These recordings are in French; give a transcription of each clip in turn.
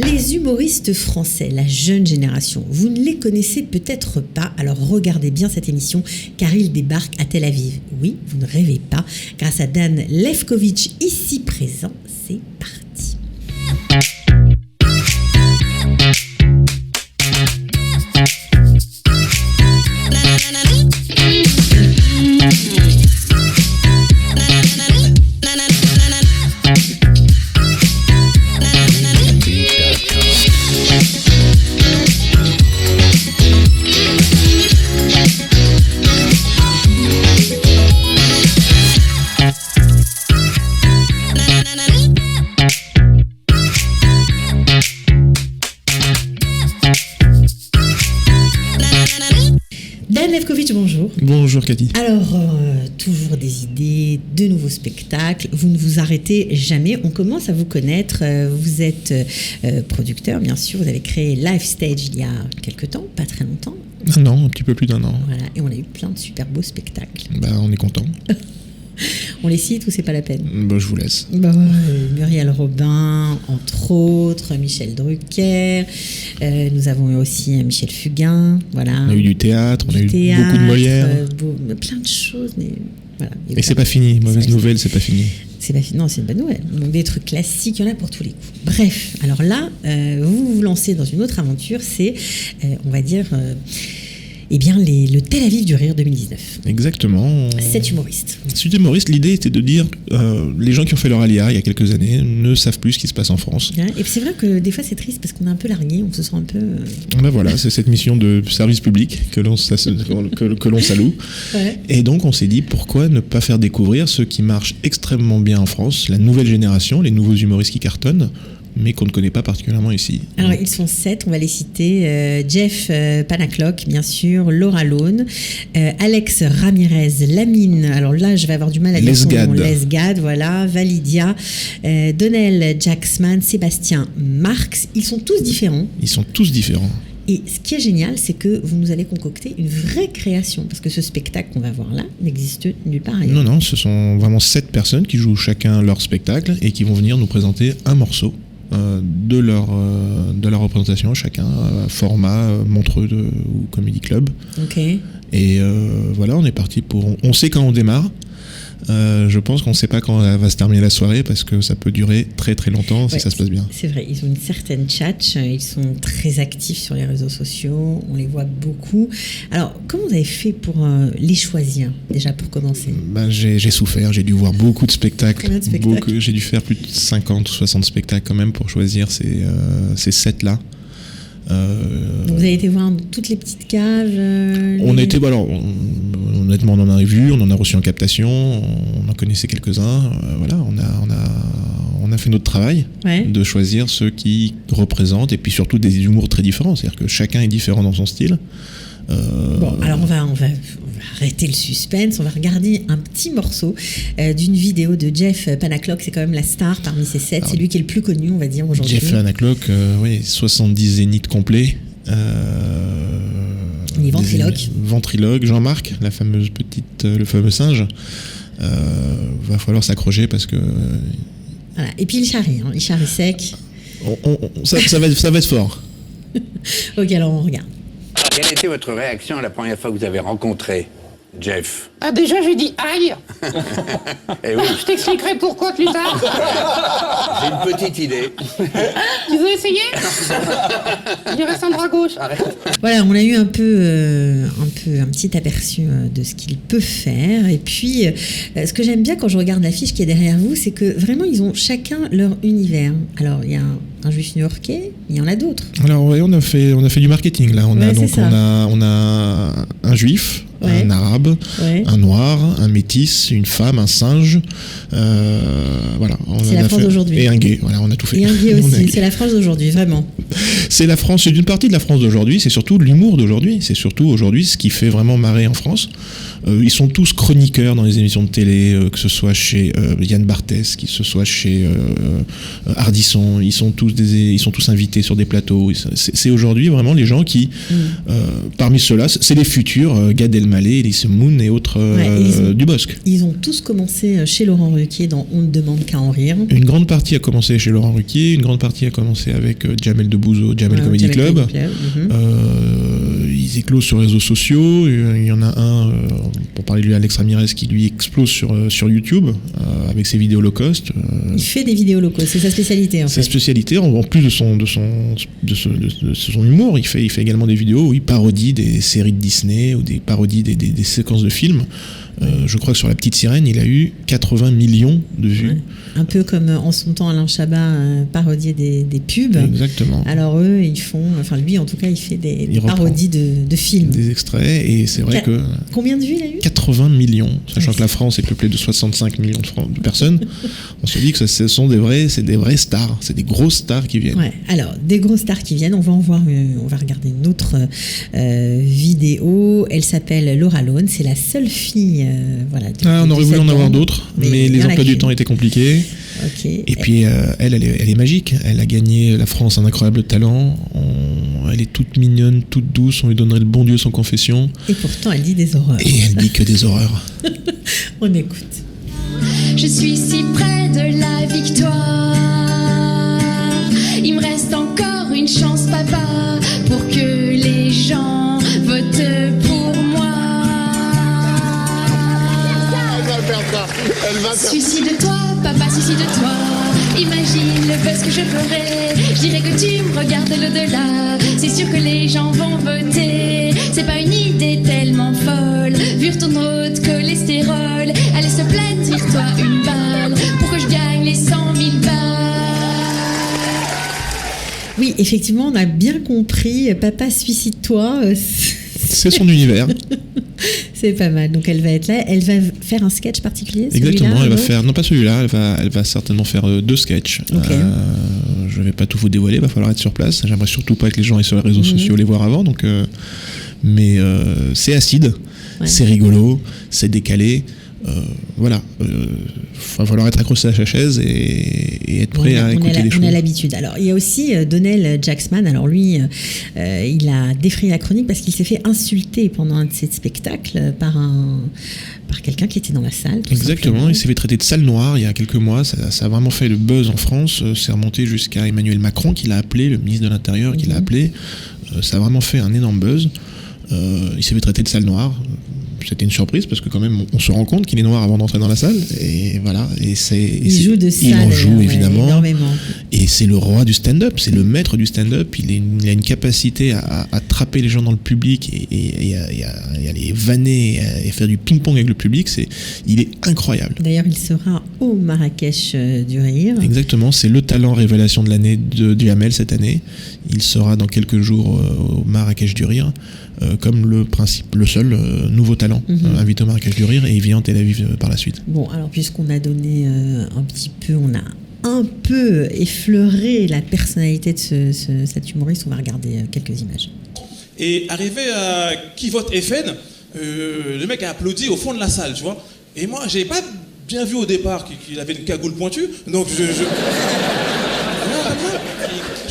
Les humoristes français, la jeune génération, vous ne les connaissez peut-être pas, alors regardez bien cette émission car ils débarquent à Tel Aviv. Oui, vous ne rêvez pas, grâce à Dan Lefkowitz ici présent, c'est parti. Dan Lefkowitz, bonjour. Bonjour Cathy. Alors, toujours des idées, de nouveaux spectacles, vous ne vous arrêtez jamais, on commence à vous connaître, vous êtes producteur bien sûr, vous avez créé Live Stage il y a quelques temps, pas très longtemps. Un an, un petit peu plus d'un an. Voilà, et on a eu plein de super beaux spectacles. On est content. On les cite ou c'est pas la peine? Je vous laisse. Muriel Robin, entre autres, Michel Drucker, nous avons eu aussi Michel Fugain, voilà. On a eu du théâtre, on a eu beaucoup de Molière. Plein de choses, mais voilà. Et c'est pas fini, mauvaise nouvelle, c'est pas fini. C'est pas fini, non, c'est une bonne nouvelle. Donc des trucs classiques, il y en a pour tous les coups. Bref, alors là, vous vous lancez dans une autre aventure, c'est, on va dire... le Tel Aviv du Rire 2019. Exactement. 7 humoristes. 7 humoristes, l'idée était de dire les gens qui ont fait leur Aliyah il y a quelques années ne savent plus ce qui se passe en France. Ouais, et c'est vrai que des fois c'est triste parce qu'on est un peu largué, on se sent un peu... Voilà, c'est cette mission de service public que l'on salue. Ouais. Et donc on s'est dit pourquoi ne pas faire découvrir ce qui marche extrêmement bien en France, la nouvelle génération, les nouveaux humoristes qui cartonnent, mais qu'on ne connaît pas particulièrement ici. Alors, ils sont 7, on va les citer. Jeff Panaclock, bien sûr, Laura Lone, Alex Ramirez, Lamine, alors là, je vais avoir du mal à dire son nom. Lesgad, voilà, Validia, Donnell Jacksman, Sébastien Marx. Ils sont tous différents. Et ce qui est génial, c'est que vous nous allez concocter une vraie création, parce que ce spectacle qu'on va voir là n'existe nulle part ailleurs. Non, ce sont vraiment 7 personnes qui jouent chacun leur spectacle et qui vont venir nous présenter un morceau de leur représentation, chacun format Montreux ou Comedy Club. Ok. Et voilà, on est parti pour... On sait quand on démarre. Je pense qu'on ne sait pas quand va se terminer la soirée parce que ça peut durer très très longtemps si ça se passe bien. C'est vrai, ils ont une certaine tchatch, ils sont très actifs sur les réseaux sociaux, on les voit beaucoup. Alors, comment vous avez fait pour les choisir, déjà pour commencer? J'ai souffert, j'ai dû voir beaucoup de spectacles. Combien de spectacles? J'ai dû faire plus de 50 ou 60 spectacles quand même pour choisir ces 7-là. Donc vous avez été voir toutes les petites caves honnêtement, on en a vu, on en a reçu en captation, on en connaissait quelques-uns. On a fait notre travail de choisir ceux qui représentent et puis surtout des humours très différents. C'est-à-dire que chacun est différent dans son style. Alors on va arrêter le suspense, on va regarder un petit morceau d'une vidéo de Jeff Panaclock, c'est quand même la star parmi ces 7, c'est lui qui est le plus connu, on va dire, aujourd'hui. Jeff Panaclock, 70 zéniths complets. Il est ventriloque. Ventriloque, Jean-Marc, le fameux singe. Va falloir s'accrocher parce que... Voilà. Et puis il charrie sec. Ça va être fort. Ok, alors on regarde. Quelle était votre réaction la première fois que vous avez rencontré Jeff? Déjà, j'ai dit aïe. Eh oui. Je t'expliquerai pourquoi plus tard. J'ai une petite idée. Tu veux essayer? Il reste un bras gauche. Arrête. Voilà, on a eu un petit aperçu de ce qu'il peut faire. Et puis, ce que j'aime bien quand je regarde l'affiche qui est derrière vous, c'est que vraiment, ils ont chacun leur univers. Alors, il y a un juif new-yorkais, il y en a d'autres. Alors, oui, on a fait du marketing, là. On a un juif, un arabe, un noir, un métis, une femme, un singe. Voilà. C'est la France d'aujourd'hui. Et un gay. Voilà, on a tout fait. Et un gay aussi. C'est la France d'aujourd'hui, vraiment. C'est la France, c'est une partie de la France d'aujourd'hui, c'est surtout l'humour d'aujourd'hui, c'est surtout aujourd'hui ce qui fait vraiment marrer en France. Ils sont tous chroniqueurs dans les émissions de télé, que ce soit chez Yann Barthès, que ce soit chez Ardisson, ils sont tous invités sur des plateaux. C'est aujourd'hui vraiment les gens qui, parmi ceux-là, c'est les futurs Gad Elmaleh, Elise Moon et autres Dubosc. Ils ont tous commencé chez Laurent Ruquier dans On ne demande qu'à en rire. Une grande partie a commencé chez Laurent Ruquier, une grande partie a commencé avec Jamel Debbouze, Jamel Comedy Club. Ils éclosent sur les réseaux sociaux. Il y en a un, pour parler de lui, Alex Ramirez, qui lui explose sur YouTube avec ses vidéos low cost. Il fait des vidéos low cost, c'est sa spécialité. Sa spécialité, en plus de son humour, il fait également des vidéos où il parodie des séries de Disney ou des parodies des séquences de films. Je crois que sur La Petite Sirène, il a eu 80 millions de vues. Ouais. Un peu comme en son temps Alain Chabat parodiait des pubs. Exactement. Alors eux, ils font, enfin lui en tout cas, il fait des parodies de films. Des extraits, et c'est vrai que... Combien de vues il a eu ? 80 millions, sachant que la France est peuplée de 65 millions de personnes. On se dit que ce sont des vrais stars, c'est des grosses stars qui viennent. Ouais. Alors, des grosses stars qui viennent, on va regarder une autre vidéo. Elle s'appelle Laura Lone, c'est la seule fille... on aurait voulu en avoir d'autres, mais les emplois du temps étaient compliqués. Okay. Et puis elle est magique. Elle a gagné la France un incroyable talent. Elle est toute mignonne, toute douce. On lui donnerait le bon Dieu sans confession. Et pourtant, elle dit des horreurs. Et elle dit que des horreurs. On écoute. Je suis si près de la victoire. Il me reste encore une chance, papa, pour que les gens votent pour moi. Suicide-toi, papa, suicide-toi. Imagine le buzz que je ferai. Je dirais que tu me regardes de l'au-delà. C'est sûr que les gens vont voter. C'est pas une idée tellement folle. Vu ton haut de cholestérol. Allez se plaindre, tire-toi une balle pour que je gagne les 100 000 balles. Oui, effectivement, on a bien compris. Papa, suicide-toi. C'est son univers. C'est pas mal. Donc elle va être là. Elle va faire un sketch particulier. Exactement. Elle va faire, non pas celui-là. Elle va certainement faire 2 sketchs. Okay. Je vais pas tout vous dévoiler. Il va falloir être sur place. J'aimerais surtout pas que les gens aient sur les réseaux sociaux les voir avant. Donc, mais c'est acide, c'est rigolo, c'est décalé. Voilà, va falloir être accroché à sa chaise et être prêt à écouter les choses. On a l'habitude. Alors, il y a aussi Donnell Jacksman. Alors lui, il a défrayé la chronique parce qu'il s'est fait insulter pendant un de ses spectacles par quelqu'un qui était dans la salle. Exactement, il s'est fait traiter de sale noire il y a quelques mois. Ça a vraiment fait le buzz en France. C'est remonté jusqu'à Emmanuel Macron qui l'a appelé, le ministre de l'Intérieur qui l'a appelé. Ça a vraiment fait un énorme buzz. Il s'est fait traiter de sale noire. C'était une surprise parce que quand même on se rend compte qu'il est noir avant d'entrer dans la salle et voilà il en joue évidemment énormément. Et c'est le roi du stand-up, c'est le maître du stand-up. Il a une capacité à attraper les gens dans le public et à les vanner et faire du ping-pong avec le public. Il est incroyable. D'ailleurs il sera au Marrakech du Rire. Exactement, c'est le talent révélation de l'année du Hamel cette année. Il sera dans quelques jours au Marrakech du Rire. Comme le seul nouveau talent invité au Marrakech du Rire, et il vient en Tel Aviv par la suite. Bon, alors puisqu'on a donné on a un peu effleuré la personnalité de cet humoriste, on va regarder quelques images. Et arrivé à Qui vote FN, le mec a applaudi au fond de la salle, tu vois. Et moi, j'avais pas bien vu au départ qu'il avait une cagoule pointue, donc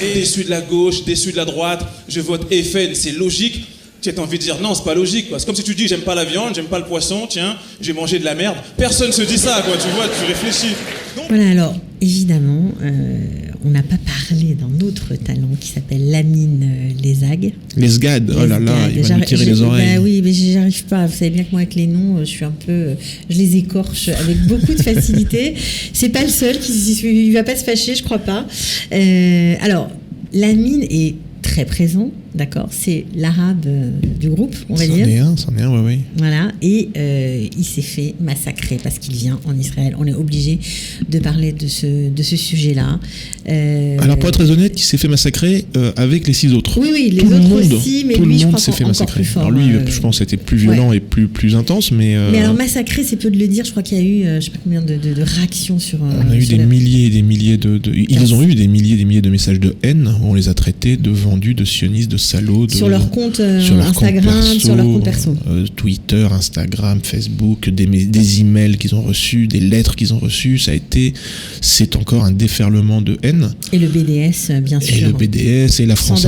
Et déçu de la gauche, déçu de la droite, je vote FN, c'est logique. Tu as envie de dire non, c'est pas logique, quoi. C'est comme si tu dis j'aime pas la viande, j'aime pas le poisson, tiens, j'ai mangé de la merde. Personne se dit ça, quoi, tu vois, tu réfléchis. Donc... Voilà, alors évidemment, on n'a pas parlé d'un autre talent qui s'appelle Lamine Lesgad. Lesgad, oh là là, il va nous tirer les oreilles. Bah oui, mais j'arrive pas. Vous savez bien que moi avec les noms, je les écorche avec beaucoup de facilité. C'est pas le seul il va pas se fâcher, je crois pas. Alors, Lamine est très présent d'accord, c'est l'arabe du groupe, on va dire. C'en est un, oui. Voilà, et il s'est fait massacrer parce qu'il vient en Israël. On est obligé de parler de ce sujet-là. Alors pour être très honnête, il s'est fait massacrer avec les 6 autres. Oui, les tout autres le monde, aussi, mais tout lui, le je monde crois s'est fait encore massacrer. plus fort. Alors lui, je pense, c'était plus violent et plus intense, mais. Mais alors massacrer, c'est peu de le dire. Je crois qu'il y a eu, je sais pas combien de réactions sur. On a eu des milliers et des milliers ils ont eu des milliers et des milliers de messages de haine où on les a traités de vendus, de sionistes, de salauds. Sur leur compte Instagram, sur leur compte perso. Twitter, Instagram, Facebook, des emails qu'ils ont reçus, des lettres qu'ils ont reçues. C'est encore un déferlement de haine. Et le BDS, bien sûr. Et le BDS, et la France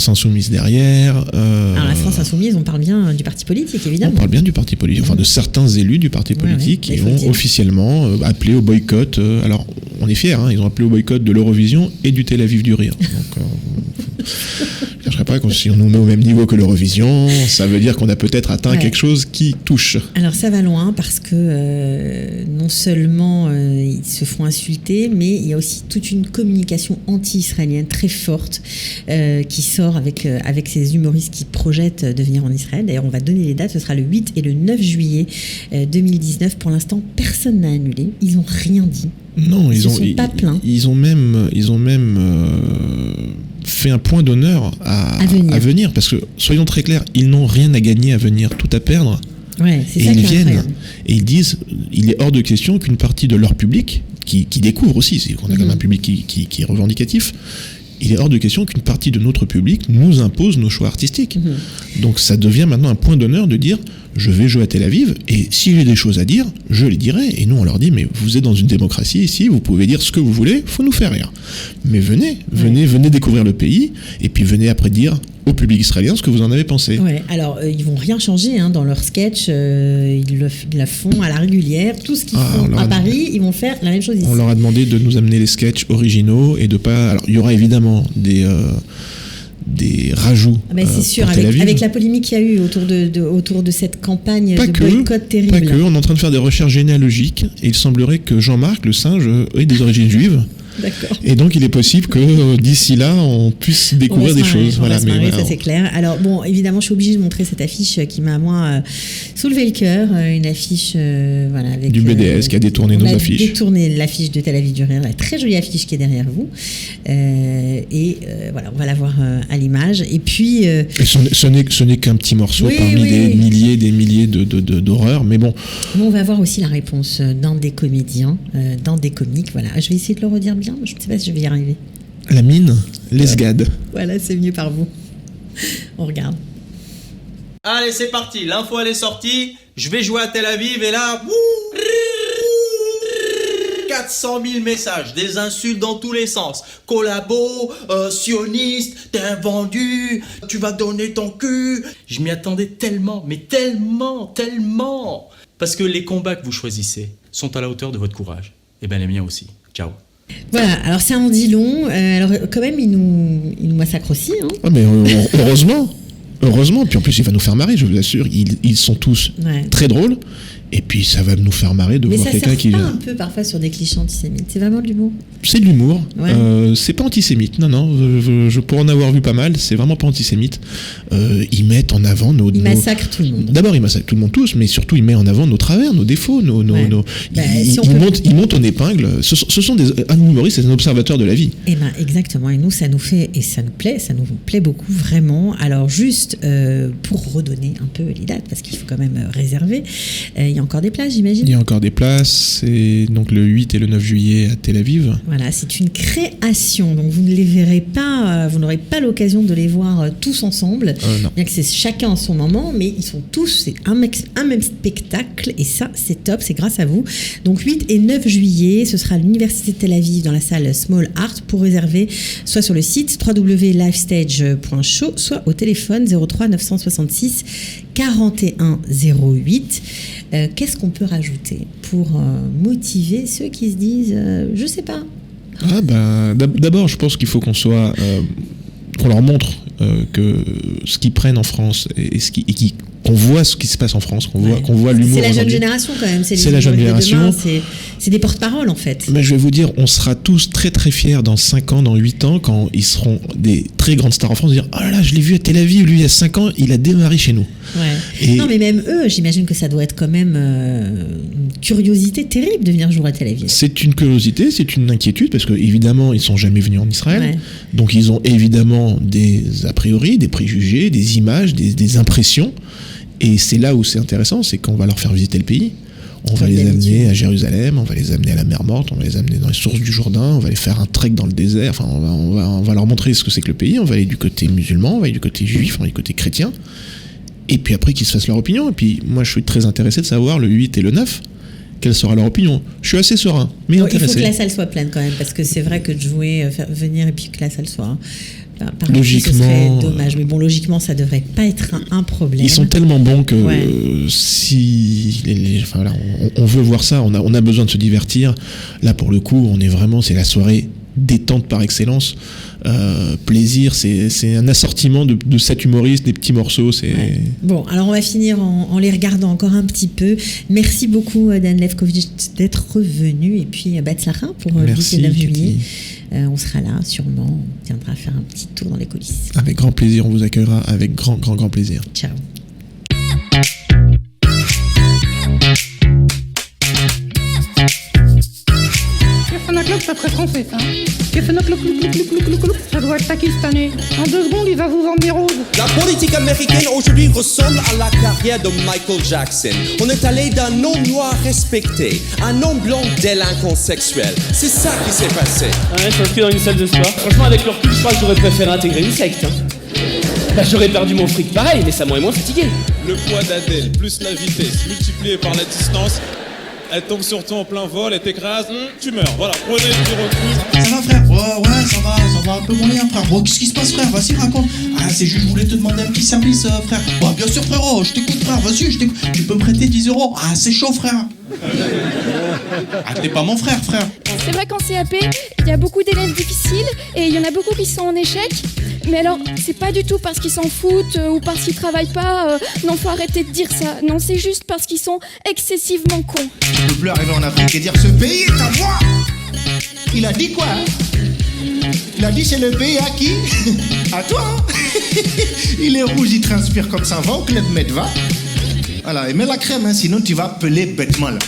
Insoumise derrière. Alors la France Insoumise, on parle bien du parti politique, évidemment. On parle bien du parti politique, enfin de certains élus du parti politique qui ont officiellement appelé au boycott. Alors, on est fiers, ils ont appelé au boycott de l'Eurovision et du Tel Aviv du Rire. Donc, je ne chercherai pas, si on nous met au même niveau que l'Eurovision, ça veut dire qu'on a peut-être atteint quelque chose qui touche. Alors ça va loin parce que non seulement ils se font insulter, mais il y a aussi toute une communication anti-israélienne très forte qui sort avec ces humoristes qui projettent de venir en Israël. D'ailleurs, on va donner les dates, ce sera le 8 et le 9 juillet 2019. Pour l'instant, personne n'a annulé, ils n'ont rien dit. Non, ils sont pas plaints. Ils ont même fait un point d'honneur à venir, parce que soyons très clairs, ils n'ont rien à gagner à venir, tout à perdre. Ouais, c'est et ça ils qui est viennent incroyable. et ils disent, il est hors de question qu'une partie de leur public qui découvre aussi, c'est qu'on a quand même un public qui est revendicatif. Il est hors de question qu'une partie de notre public nous impose nos choix artistiques. Donc ça devient maintenant un point d'honneur de dire je vais jouer à Tel Aviv et si j'ai des choses à dire, je les dirai. Et nous on leur dit mais vous êtes dans une démocratie ici, vous pouvez dire ce que vous voulez, faut nous faire rire. Mais venez découvrir le pays et puis venez après dire au public israélien ce que vous en avez pensé. Ouais, alors ils vont rien changer dans leur sketch, ils la font à la régulière, tout ce qu'ils font à Paris, ils vont faire la même chose ici. On leur a demandé de nous amener les sketchs originaux et de pas. Alors il y aura évidemment des rajouts. C'est sûr, avec la polémique qu'il y a eu autour de cette campagne de boycott terrible. Pas que, on est en train de faire des recherches généalogiques et il semblerait que Jean-Marc, le singe, ait des origines juives. D'accord. Et donc il est possible que d'ici là on puisse découvrir des choses. Voilà, ça c'est clair. Alors bon, évidemment, je suis obligée de montrer cette affiche qui m'a moi soulevé le cœur, une affiche avec du BDS qui a détourné nos affiches. Détourné l'affiche de Tel Aviv du Rire, la très jolie affiche qui est derrière vous. Voilà, on va la voir à l'image. Et puis et ce n'est qu'un petit morceau parmi des milliers d'horreurs, mais bon. On va voir aussi la réponse d'un des comédiens, d'un des comiques. Voilà, je vais essayer de le redire bien. Je ne sais pas si je vais y arriver. La mine, l'esgade. Voilà, c'est mieux par vous. On regarde. Allez, c'est parti. L'info, elle est sortie. Je vais jouer à Tel Aviv et là... 400 000 messages, des insultes dans tous les sens. Collabo, sioniste, t'es un vendu, tu vas donner ton cul. Je m'y attendais tellement, mais tellement. Parce que les combats que vous choisissez sont à la hauteur de votre courage. Et bien les miens aussi. Ciao. Voilà, alors ça en dit long. Alors quand même, il nous massacre aussi. Ah mais heureusement. Puis en plus, il va nous faire marrer, je vous assure. Ils sont tous très drôles. Et puis ça va nous faire marrer de voir quelqu'un qui... Mais ça sert pas un peu parfois sur des clichés antisémites. C'est vraiment de l'humour. C'est de l'humour. Ouais. C'est pas antisémite. Non. Je pourrais en avoir vu pas mal. C'est vraiment pas antisémite. Ils mettent en avant Ils massacrent tout le monde. D'abord, ils massacrent tout le monde tous, mais surtout, ils mettent en avant nos travers, nos défauts, ils montent en épingle. Ce sont un humoriste, c'est un observateur de la vie. Eh ben exactement. Et nous, ça nous plaît beaucoup vraiment. Alors juste pour redonner un peu les dates, parce qu'il faut quand même réserver. Il y a encore des places, j'imagine. Il y a encore des places. C'est donc le 8 et le 9 juillet à Tel Aviv. Voilà, c'est une création. Donc vous ne les verrez pas, vous n'aurez pas l'occasion de les voir tous ensemble. Bien que c'est chacun en son moment, mais ils sont tous, c'est un même spectacle. Et ça, c'est top, c'est grâce à vous. Donc 8 et 9 juillet, ce sera à l'Université de Tel Aviv dans la salle Small Art. Pour réserver, soit sur le site www.livestage.show, soit au téléphone 03 966 41 08. Qu'est-ce qu'on peut rajouter pour motiver ceux qui se disent je sais pas. D'abord, je pense qu'il faut qu'on leur montre que ce qu'ils prennent en France et qu'on voit ce qui se passe en France, qu'on voit l'humour. C'est la jeune génération quand même. C'est la jeune génération. Demain, c'est des porte-paroles en fait. Mais je vais vous dire, on sera tous très très fiers dans 5 ans, dans 8 ans, quand ils seront des très grande star en France, dire « Oh là là, je l'ai vu à Tel Aviv, lui il y a 5 ans, il a démarré chez nous. » Non, mais même eux, j'imagine que ça doit être quand même une curiosité terrible de venir jouer à Tel Aviv. C'est une curiosité, c'est une inquiétude, parce qu'évidemment, ils ne sont jamais venus en Israël. Donc, ils ont évidemment des a priori, des préjugés, des images, des impressions. Et c'est là où c'est intéressant, c'est qu'on va leur faire visiter le pays. On va les amener à Jérusalem, on va les amener à la mer Morte, on va les amener dans les sources du Jourdain, on va les faire un trek dans le désert. Enfin, on va leur montrer ce que c'est que le pays. On va aller du côté musulman, on va aller du côté juif, on va aller du côté chrétien. Et puis après, qu'ils se fassent leur opinion. Et puis, moi, je suis très intéressé de savoir le 8 et le 9, quelle sera leur opinion. Je suis assez serein, mais intéressé. Il faut que la salle soit pleine quand même, parce que c'est vrai que de jouer, venir et puis que la salle soit... logiquement, ce serait dommage, mais bon, logiquement, ça devrait pas être un problème. Ils sont tellement bons que si, on veut voir ça, on a besoin de se divertir. Là, pour le coup, on est vraiment, c'est la soirée détente par excellence. Plaisir, c'est un assortiment de 7 humoristes, des petits morceaux. Bon, alors on va finir en les regardant encore un petit peu. Merci beaucoup, Dan Lefkowitz, d'être revenu, et puis Batzlacha pour le 8 et 9 juillet. On sera là, sûrement. On viendra faire un petit tour dans les coulisses. Avec grand plaisir, on vous accueillera avec grand plaisir. Ciao. C'est très français, ça. Ça doit être pakistanais. En 2 secondes, il va vous vendre des roses. La politique américaine aujourd'hui ressemble à la carrière de Michael Jackson. On est allé d'un homme noir respecté à un homme blanc délinquant sexuel. C'est ça qui s'est passé. Ouais, je suis inscrit dans une salle de sport. Franchement, avec le recul, je crois que j'aurais préféré intégrer une secte. J'aurais perdu mon fric pareil, mais ça m'aurait moins fatigué. Le poids d'Adèle, plus la vitesse, multiplié par la distance... Elle tombe sur toi en plein vol, elle t'écrase, tu meurs. Voilà, prenez du recul. Ça va, frère? Ouais, ça va un peu moyen, frère. Bon, qu'est-ce qui se passe, frère? Vas-y, raconte. Ah, c'est juste, je voulais te demander un petit service, frère. Bah, bien sûr, frérot, je t'écoute, frère. Vas-y, je t'écoute. Tu peux me prêter 10 €? Ah, c'est chaud, frère. Ah, t'es pas mon frère. C'est vrai qu'en CAP, il y a beaucoup d'élèves difficiles et il y en a beaucoup qui sont en échec. Mais alors, c'est pas du tout parce qu'ils s'en foutent ou parce qu'ils travaillent pas. Non, faut arrêter de dire ça. Non, c'est juste parce qu'ils sont excessivement cons. Tu peux plus arriver en Afrique et dire ce pays est à moi. Il a dit quoi, hein? Il a dit c'est le pays à qui? À toi, hein? Il est rouge, il transpire comme ça. Va au Club Med, va. Voilà, et mets la crème, hein, sinon tu vas peler bêtement là.